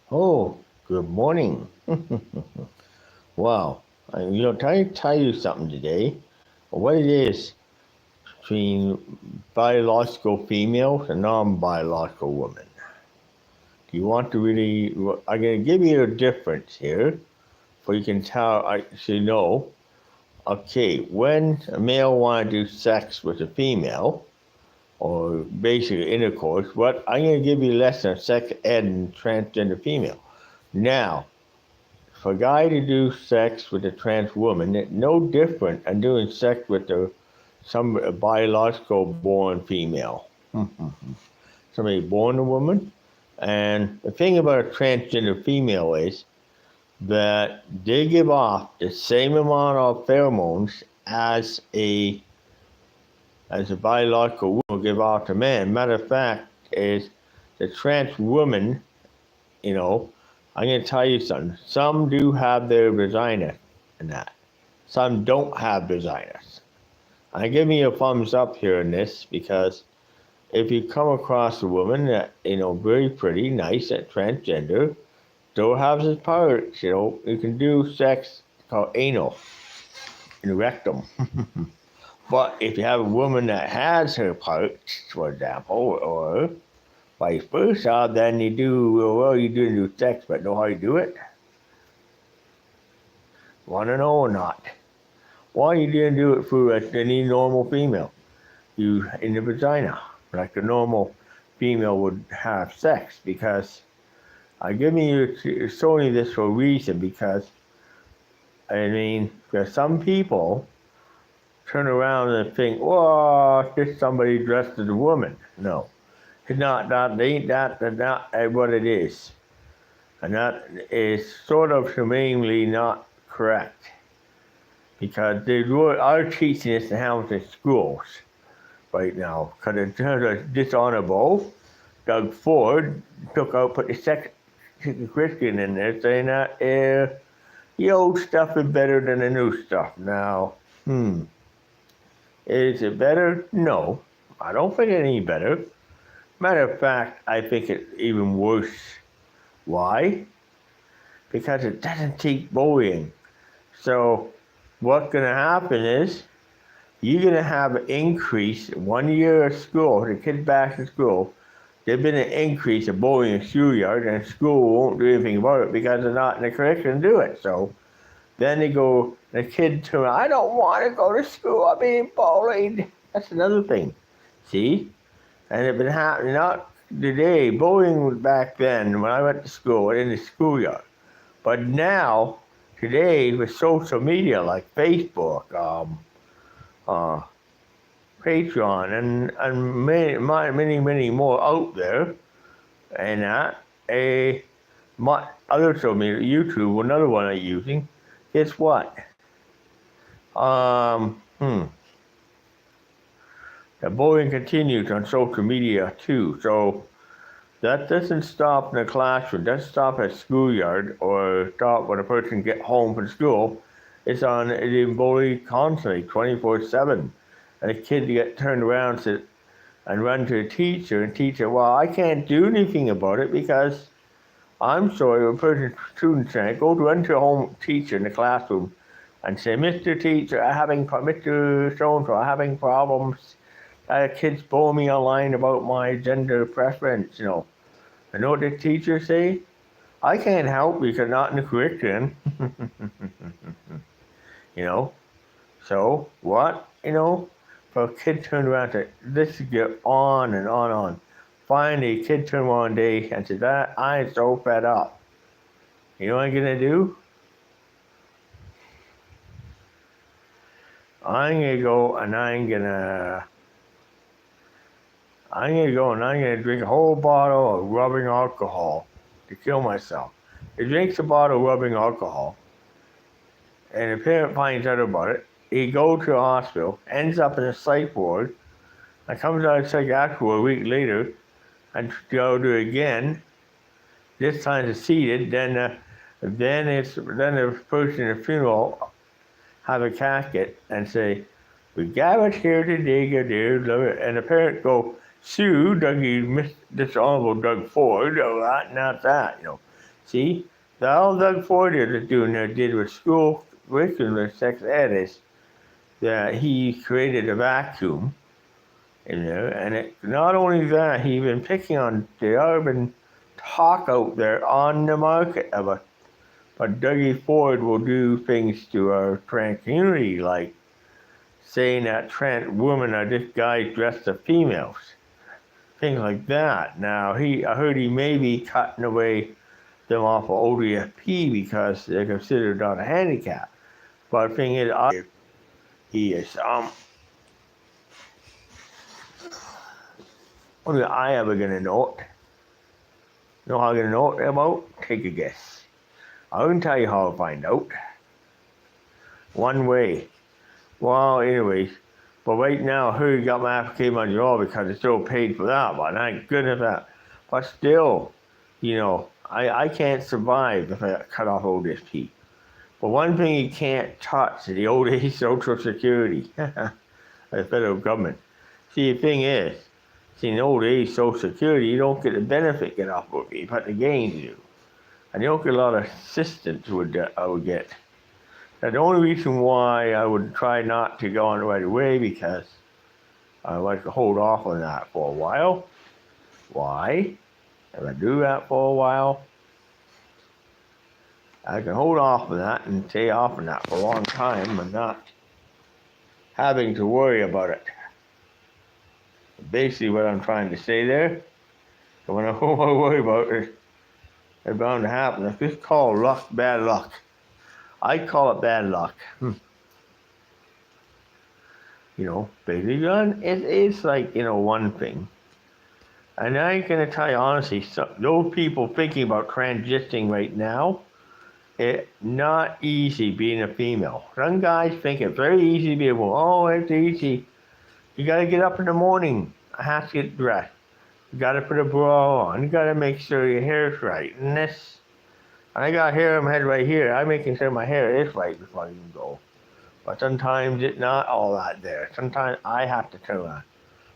Oh, good morning. Wow. Tell you something today. What it is between biological females and non-biological women. Do you want to really? I'm going to give you a difference here, so you can tell. So you know. Okay, when a male want to do sex with a female, or basically intercourse, what I'm going to give you a lesson on sex ed and transgender female. Now, for a guy to do sex with a trans woman, it's no different than doing sex with some biological born female. Somebody born a woman. And the thing about a transgender female is that they give off the same amount of pheromones as a biological woman will give off to man. Matter of fact, is the trans woman, you know, I'm going to tell you something. Some do have their vagina in that. Some don't have vaginas. I give you a thumbs up here in this because if you come across a woman that, very pretty, nice, and transgender, still has his parts, you can do sex called anal and rectum. But if you have a woman that has her parts, for example, or vice versa, then you do sex, but know how you do it? Want to know or not? Why you didn't do it through any normal female? You in the vagina, like a normal female would have sex, because I'm showing you this for a reason, because some people turn around and think, oh, it's somebody dressed as a woman. No, it's not that. That's not what it is, and that is sort of humanely not correct, because they are teaching this in Hamilton schools right now, because it's dishonorable. Doug Ford put the second Christian in there, saying that the old stuff is better than the new stuff. Now, is it better? No, I don't think it's any better. Matter of fact, I think it's even worse. Why? Because it doesn't teach bullying. So what's going to happen is you're going to have an increase 1 year of school, the kids back to school. There's been an increase of bullying in the schoolyard, and school won't do anything about it because they're not in the curriculum to do it. So then the kid to me, I don't want to go to school, I'm being bullied. That's another thing. See? And it's been happening, not today. Bullying was back then when I went to school, in the schoolyard. But now, today, with social media like Facebook, Patreon, and many more out there, and other social media, YouTube, another one I'm using. Guess what? The bullying continues on social media too. So that doesn't stop in the classroom, doesn't stop at schoolyard, or stop when a person gets home from school. It's bullied constantly, 24/7. And a kid get turned around and run to a teacher, and teacher, well, I can't do anything about it because I'm sorry, a person, student saying, run to a home teacher in the classroom and say, Mr. Teacher, Mr. So-and-so, I'm having problems. Kids bully me online about my gender preference, And what the teacher say? I can't help because not in the curriculum. So what? For a kid turned around to this get on and on and on. Finally, a kid turned one day and said, I am so fed up. You know what I'm gonna do? I'm gonna go and I'm gonna drink a whole bottle of rubbing alcohol to kill myself. He drinks a bottle of rubbing alcohol, and the parent finds out about it. He goes to the hospital, ends up in a psych ward, and comes out of psychiatric ward a week later, and go do it again. This time it's seated. Then the person in the funeral have a casket and say, "We gathered here today, dear," and the parents go sue Dougie, Honorable Doug Ford, not that. See, all Doug Ford is doing there did with school curriculum with sex ed is that he created a vacuum in there, and not only that, he's been picking on the urban talk out there on the market of a. But Dougie Ford will do things to our trans community, like saying that trans women are just guys dressed as females, things like that. Now, I heard he may be cutting away them off of ODFP because they're considered not a handicap. But the thing is, he is, when am I ever gonna know it? Know how I'm gonna know it about? Take a guess. I can tell you how to find out. One way. Well, anyways, but right now, I heard he got my application on draw because it's still paid for that one. Thank goodness that. But still, I can't survive if I got cut off ODSP. But one thing you can't touch is the old age Social Security. The federal government. See, the thing is, in old age Social Security, you don't get the benefit get off of it, but the gains do. And you don't get a lot of assistance I would get. Now, the only reason why I would try not to go on right away because I like to hold off on that for a while. Why? If I do that for a while, I can hold off on that and stay off on that for a long time and not having to worry about it. Basically, what I'm trying to say there, when I don't worry about it, it's bound to happen. It's just called luck, bad luck. I call it bad luck. Basically, it's like, one thing. And I ain't gonna tell you honestly, those people thinking about transitioning right now, it's not easy being a female. Some guys think it's very easy to be a woman. Oh, it's easy. You gotta get up in the morning. I have to get dressed. You gotta put a bra on. You gotta make sure your hair's right. And I got hair in my head right here. I'm making sure my hair is right before I even go. But sometimes it's not all that there. Sometimes I have to turn on.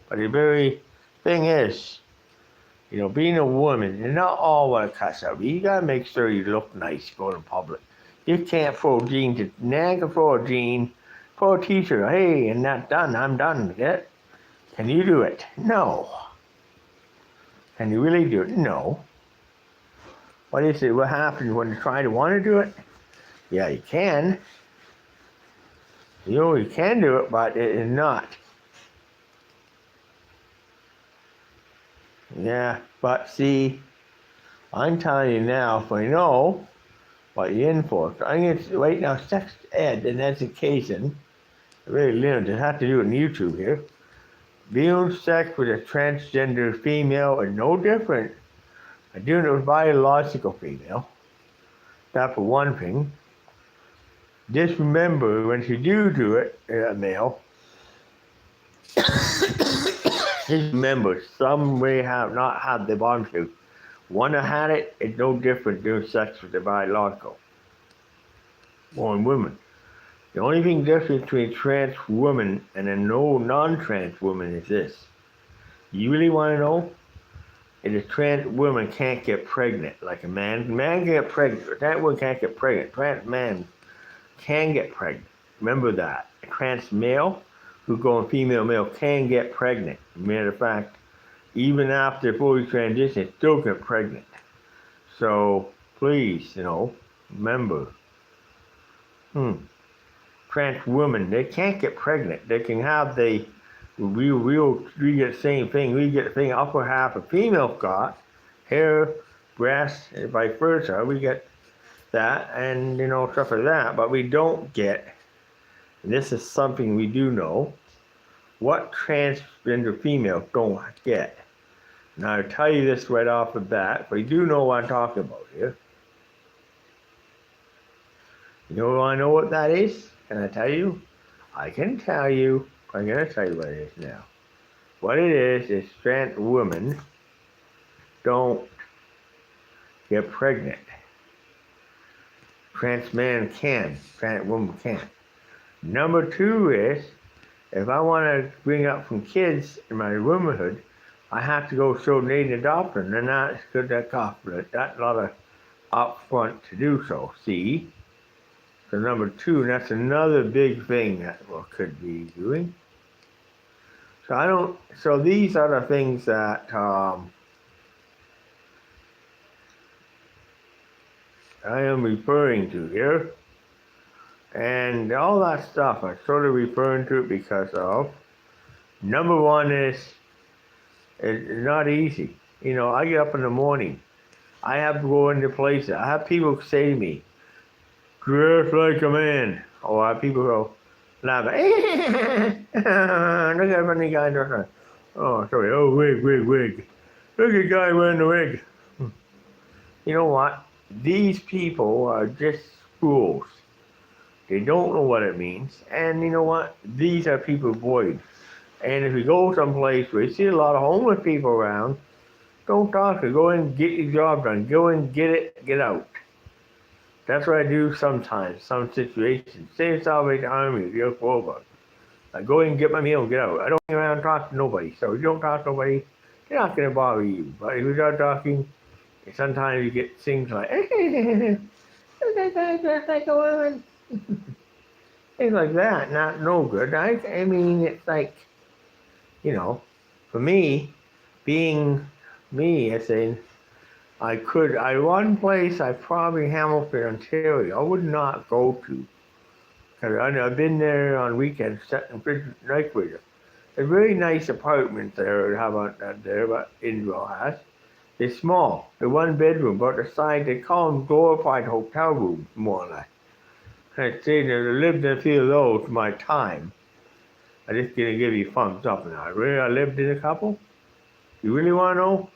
But the very thing is, being a woman, and not all want to cuss out. You gotta make sure you look nice going in public. You can't throw jeans. Now I can throw a jean, throw a t-shirt. Hey, and that's done. I'm done. Yeah. Can you do it? No. Can you really do it? No. What is it? What happens when you try to want to do it? Yeah, you can. You can do it, but it is not. Yeah, but see, I'm telling you now, if I know what you're in for, I'm going to, right now, sex ed and education, really limited, I have to do it on YouTube here. Being sex with a transgender female is no different than doing it with a biological female. That's for one thing. Just remember, when you do it, a male, just remember, some may not have the bottom two. One that had it, it's no different doing sex with the biological. Born women. The only thing different between a trans woman and a non-trans woman is this. You really want to know? If a trans woman can't get pregnant like a man. A man can get pregnant, but that woman can't get pregnant. Trans man can get pregnant. Remember that. A trans male who going female male can get pregnant. Matter of fact, even after fully transition, still get pregnant. So please, remember. Trans women, they can't get pregnant. They can have we get the same thing. We get the thing upper half a female got, hair, breasts, and vice versa. We get that and stuff like that, but we don't get, and this is something we do know, what transgender females don't get. Now I'll tell you this right off the bat, but you do know what I'm talking about here. You want to know what that is? Can I tell you? I can tell you. I'm going to tell you what it is now. What it is trans women don't get pregnant. Trans man can. Trans woman can't. Number two is, if I want to bring up some kids in my womanhood, I have to go show need and adoption. And that's good, that's a lot of up front to do so. See? So number 2, and that's another big thing that we could be doing. So these are the things that I am referring to here. And all that stuff, I'm sort of referring to it because of, number 1 is, it's not easy. You know, I get up in the morning. I have to go into places. I have people say to me, dress like a man. Or I have people go, laugh, look at that funny guy dressing. Oh, sorry, oh, wig. Look at the guy wearing the wig. You know what? These people are just fools. They don't know what it means. And you know what? These are people avoid. And if you go someplace where you see a lot of homeless people around, don't talk to. Go in and get your job done. Go in, get it, get out. That's what I do sometimes, some situations. Say it's Salvation Army, if you're over. I go in and get my meal and get out. I don't go around and talk to nobody. So if you don't talk to nobody, they're not going to bother you. But if you start talking, sometimes you get things like, dress like a woman. Things like that, not no good. I mean, it's like, you know, for me, being me, I say, one place I probably Hamilton, Ontario, I would not go to. Cause I've been there on weekends, setting night with it. A very nice apartment there, how about that there, but Indwell has. It's small, the 1 bedroom, but the side, they call them glorified hotel rooms, more or less. I'd say that I lived in a few of those my time. I just gonna give you thumbs up now. Really, I lived in a couple? You really wanna know?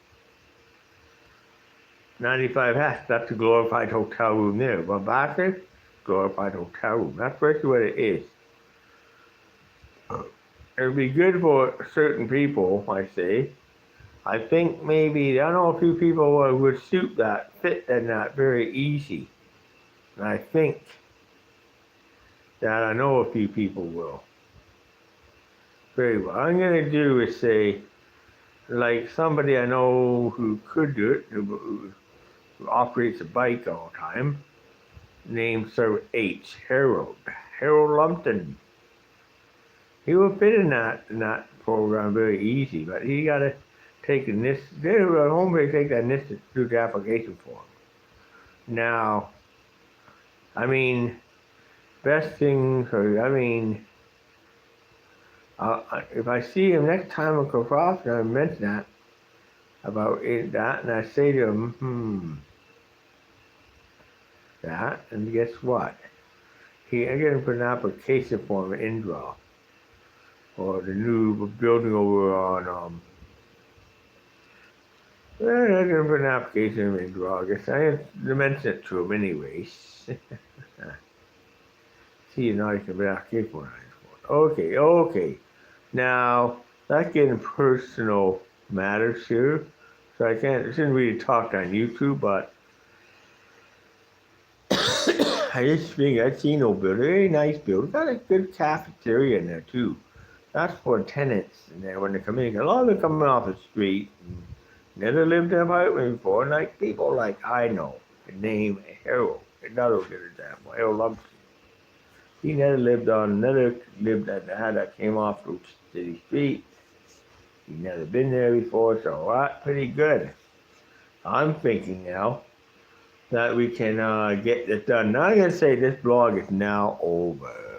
95 Hats, that's a glorified hotel room there. But Bathurst, glorified hotel room. That's basically what it is. It'd be good for certain people, I say. I think maybe, I know a few people would suit that, fit in that very easy. And I think that I know a few people will. Very well. What I'm going to do is say, like somebody I know who could do it, who operates a bike all the time, named Sir H. Harold Lumpton. He will fit in that program very easy, but he got to take this. They're at home. They take that NIST to do the application form. Now, I mean, best thing. I mean, if I see him next time I come across, and I mention that about that, and I say to him, that, and guess what? I get him for an application form in Indra, or the new building over on I get him for an application in Indra. I guess I have to mention it to him anyways. See, you know, I can be application form. Okay. Now, that's getting personal matters here, so I shouldn't really talk on YouTube, but I just think I've seen no building, very nice building, got a good cafeteria in there too. That's for tenants in there when they come in. A lot of them coming off the street, and never lived in an apartment before, like people like I know, the name Harold, another good example, Harold Lumpton. He never lived that came off the city street. He never been there before, so that's pretty good. I'm thinking now that we can get this done. Now I'm going to say this blog is now over.